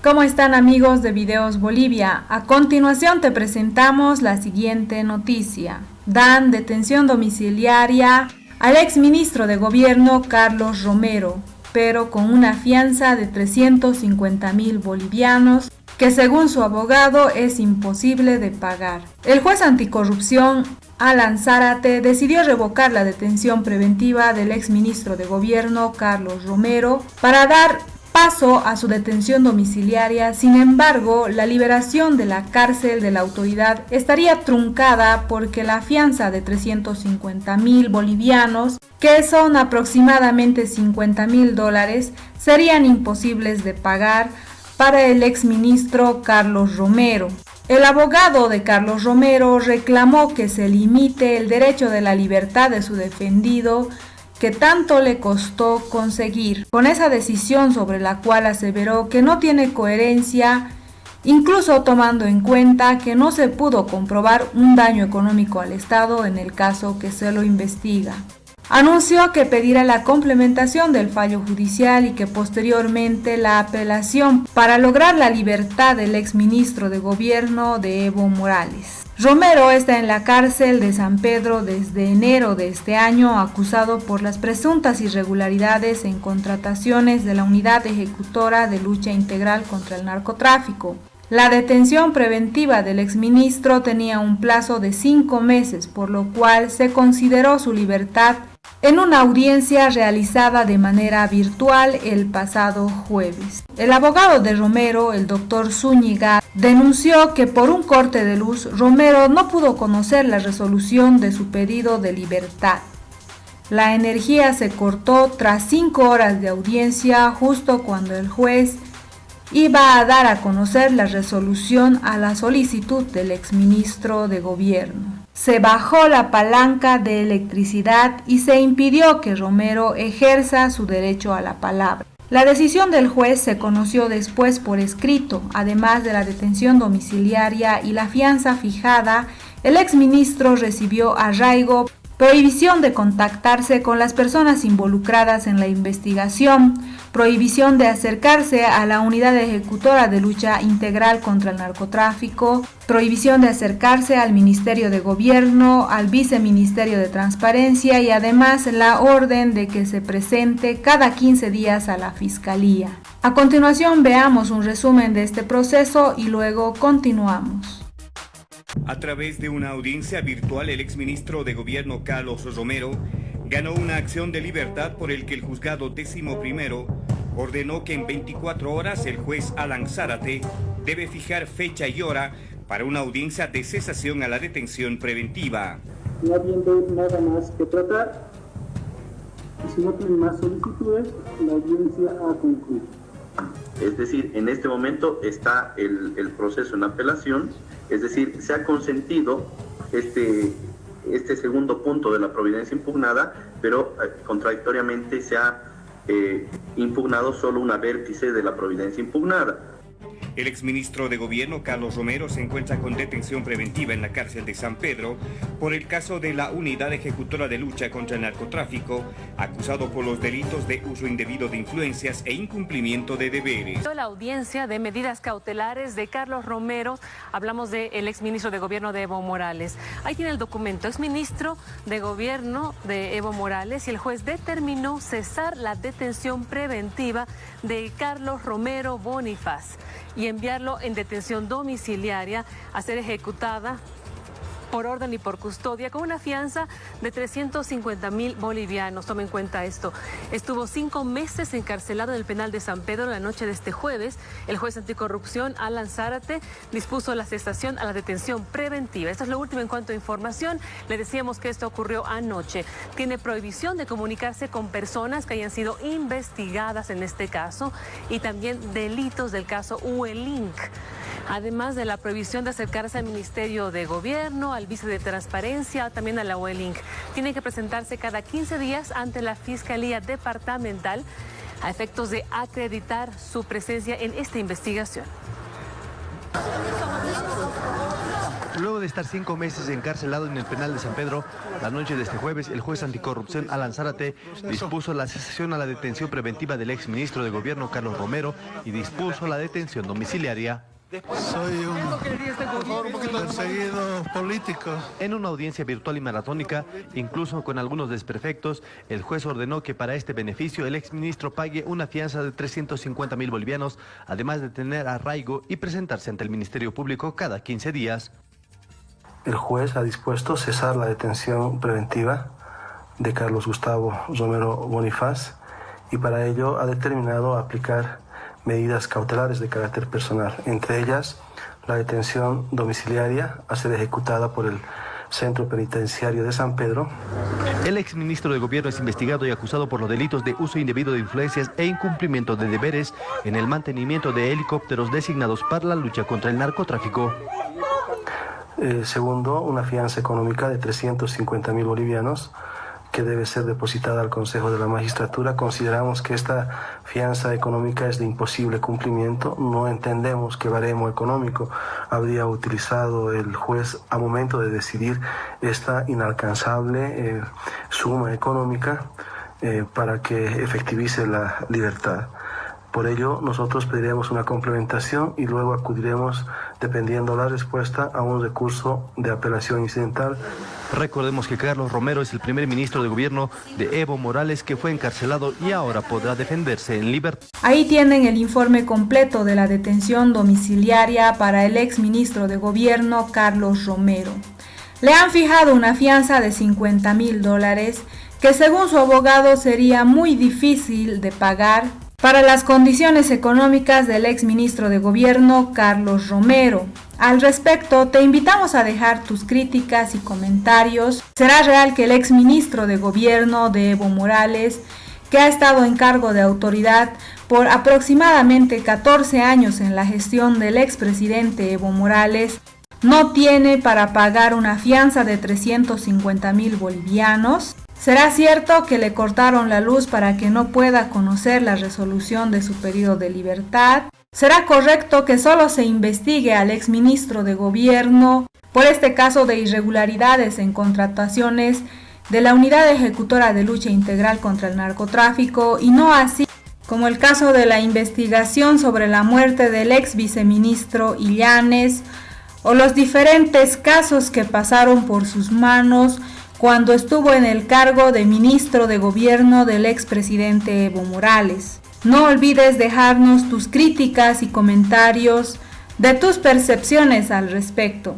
¿Cómo están amigos de Videos Bolivia? A continuación te presentamos la siguiente noticia. Dan detención domiciliaria al exministro de Gobierno Carlos Romero, pero con una fianza de 350.000 bolivianos que según su abogado es imposible de pagar. El juez anticorrupción Alan Zárate decidió revocar la detención preventiva del exministro de Gobierno Carlos Romero para dar paso a su detención domiciliaria. Sin embargo, la liberación de la cárcel de la autoridad estaría truncada porque la fianza de 350.000 bolivianos, que son aproximadamente $50.000, serían imposibles de pagar para el exministro Carlos Romero. El abogado de Carlos Romero reclamó que se limite el derecho de la libertad de su defendido, que tanto le costó conseguir. Con esa decisión, sobre la cual aseveró que no tiene coherencia, incluso tomando en cuenta que no se pudo comprobar un daño económico al Estado en el caso que se lo investiga. Anunció que pedirá la complementación del fallo judicial y que posteriormente la apelación para lograr la libertad del exministro de Gobierno de Evo Morales. Romero está en la cárcel de San Pedro desde enero de este año, acusado por las presuntas irregularidades en contrataciones de la Unidad Ejecutora de Lucha Integral contra el Narcotráfico. La detención preventiva del exministro tenía un plazo de 5 meses, por lo cual se consideró su libertad en una audiencia realizada de manera virtual el pasado jueves. El abogado de Romero, el doctor Zúñiga, denunció que por un corte de luz, Romero no pudo conocer la resolución de su pedido de libertad. La energía se cortó tras 5 horas de audiencia, justo cuando el juez iba a dar a conocer la resolución a la solicitud del exministro de Gobierno. Se bajó la palanca de electricidad y se impidió que Romero ejerza su derecho a la palabra. La decisión del juez se conoció después por escrito. Además de la detención domiciliaria y la fianza fijada, el exministro recibió arraigo, prohibición de contactarse con las personas involucradas en la investigación, prohibición de acercarse a la Unidad Ejecutora de Lucha Integral contra el Narcotráfico, prohibición de acercarse al Ministerio de Gobierno, al Viceministerio de Transparencia y además la orden de que se presente cada 15 días a la Fiscalía. A continuación veamos un resumen de este proceso y luego continuamos. A través de una audiencia virtual, el exministro de Gobierno Carlos Romero ganó una acción de libertad por el que el juzgado 11º ordenó que en 24 horas el juez Alan Zárate debe fijar fecha y hora para una audiencia de cesación a la detención preventiva. No habiendo nada más que tratar, y si no tienen más solicitudes, la audiencia ha concluido. Es decir, en este momento está el proceso en apelación, es decir, se ha consentido este segundo punto de la providencia impugnada, pero contradictoriamente se ha impugnado solo una vértice de la providencia impugnada. El exministro de Gobierno Carlos Romero se encuentra con detención preventiva en la cárcel de San Pedro por el caso de la Unidad Ejecutora de Lucha contra el Narcotráfico, acusado por los delitos de uso indebido de influencias e incumplimiento de deberes. La audiencia de medidas cautelares de Carlos Romero, hablamos del exministro de Gobierno de Evo Morales. Ahí tiene el documento, exministro de Gobierno de Evo Morales, y el juez determinó cesar la detención preventiva de Carlos Romero Bonifaz y enviarlo en detención domiciliaria a ser ejecutada por orden y por custodia con una fianza de 350.000 bolivianos. Tome en cuenta esto. Estuvo 5 meses encarcelado en el penal de San Pedro. La noche de este jueves, el juez anticorrupción Alan Zárate dispuso la cesación a la detención preventiva. Esto es lo último en cuanto a información. Le decíamos que esto ocurrió anoche. Tiene prohibición de comunicarse con personas que hayan sido investigadas en este caso y también delitos del caso UELINK. Además de la prohibición de acercarse al Ministerio de Gobierno, al Vice de Transparencia, también a la UELINK. Tiene que presentarse cada 15 días ante la Fiscalía Departamental a efectos de acreditar su presencia en esta investigación. Luego de estar 5 meses encarcelado en el penal de San Pedro, la noche de este jueves, el juez anticorrupción Alan Zárate dispuso la cesación a la detención preventiva del exministro de Gobierno Carlos Romero y dispuso la detención domiciliaria. Soy un perseguido político. En una audiencia virtual y maratónica, incluso con algunos desperfectos, el juez ordenó que para este beneficio el exministro pague una fianza de 350.000 bolivianos, además de tener arraigo y presentarse ante el Ministerio Público cada 15 días. El juez ha dispuesto cesar la detención preventiva de Carlos Gustavo Romero Bonifaz y para ello ha determinado aplicar medidas cautelares de carácter personal, entre ellas la detención domiciliaria a ser ejecutada por el Centro Penitenciario de San Pedro. El exministro de Gobierno es investigado y acusado por los delitos de uso indebido de influencias e incumplimiento de deberes en el mantenimiento de helicópteros designados para la lucha contra el narcotráfico. Segundo, una fianza económica de 350.000 bolivianos que debe ser depositada al Consejo de la Magistratura. Consideramos que esta fianza económica es de imposible cumplimiento. No entendemos qué baremo económico habría utilizado el juez a momento de decidir esta inalcanzable suma económica para que efectivice la libertad. Por ello, nosotros pediremos una complementación y luego acudiremos, dependiendo la respuesta, a un recurso de apelación incidental. Recordemos que Carlos Romero es el primer ministro de Gobierno de Evo Morales que fue encarcelado y ahora podrá defenderse en libertad. Ahí tienen el informe completo de la detención domiciliaria para el exministro de Gobierno Carlos Romero. Le han fijado una fianza de $50.000 que según su abogado sería muy difícil de pagar para las condiciones económicas del exministro de Gobierno Carlos Romero. Al respecto, te invitamos a dejar tus críticas y comentarios. ¿Será real que el exministro de Gobierno de Evo Morales, que ha estado en cargo de autoridad por aproximadamente 14 años en la gestión del expresidente Evo Morales, no tiene para pagar una fianza de 350.000 bolivianos? ¿Será cierto que le cortaron la luz para que no pueda conocer la resolución de su periodo de libertad? ¿Será correcto que solo se investigue al exministro de Gobierno por este caso de irregularidades en contrataciones de la Unidad Ejecutora de Lucha Integral contra el Narcotráfico y no así como el caso de la investigación sobre la muerte del ex viceministro Illanes o los diferentes casos que pasaron por sus manos cuando estuvo en el cargo de ministro de Gobierno del expresidente Evo Morales? No olvides dejarnos tus críticas y comentarios de tus percepciones al respecto.